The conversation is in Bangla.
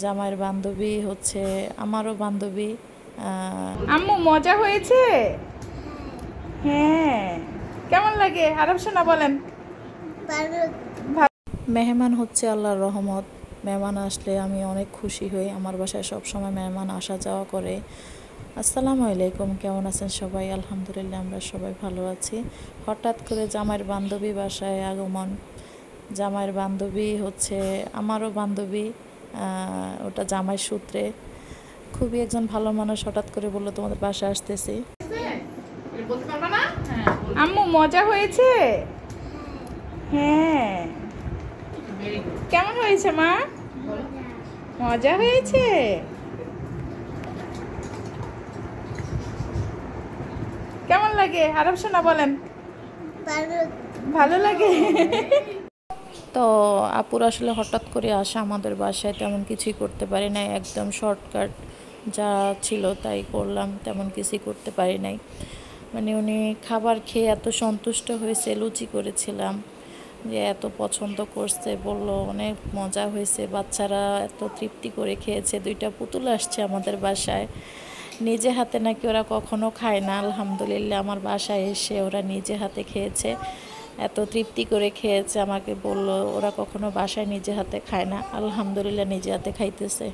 জামাইয়ের বান্ধবী হচ্ছে আমারও বান্ধবী। আম্মু মজা হয়েছে? হ্যাঁ। কেমন লাগে আরব সোনা বলেন? মেহমান হচ্ছে আল্লাহর রহমত। মেহমান আসলে আমি অনেক খুশি হই। আমার বাসায় সবসময় মেহমান আসা যাওয়া করে। আসসালামু আলাইকুম, কেমন আছেন সবাই? আলহামদুলিল্লাহ, আমরা সবাই ভালো আছি। হঠাৎ করে জামাইয়ের বান্ধবী বাসায় আগমন। জামাইয়ের বান্ধবী হচ্ছে আমারও বান্ধবী। ওটা জামাইয়ের সূত্রে। খুবই একজন ভালো মানুষ হঠাৎ করে বললো তোমাদের বাসায় আসতেছি। আম্মু মজা হয়েছে? হ্যাঁ। কেমন হয়েছে মা? মজা হয়েছে। কেমন লাগে আরব সোনা বলেন? ভালো লাগে। তো আপুর আসলে হঠাৎ করে আসা আমাদের বাসায়, তেমন কিছুই করতে পারি নাই। একদম শর্টকাট যা ছিল তাই করলাম, তেমন কিছুই করতে পারি নাই। মানে উনি খাবার খেয়ে এত সন্তুষ্ট হয়েছে, লুচি করেছিলাম যে এত পছন্দ করছে, বলল অনেক মজা হয়েছে, বাচ্চারা এত তৃপ্তি করে খেয়েছে। 2টা পুতুল আসছে আমাদের বাসায়, নিজে হাতে নাকি ওরা কখনো খায় না। আলহামদুলিল্লাহ আমার বাসায় এসে ওরা নিজে হাতে খেয়েছে, এত তৃপ্তি করে খেয়েছে। আমাকে বলল ওরা কখনো বাসায় নিজে হাতে খায় না, আলহামদুলিল্লাহ নিজে হাতে খাইতেছে।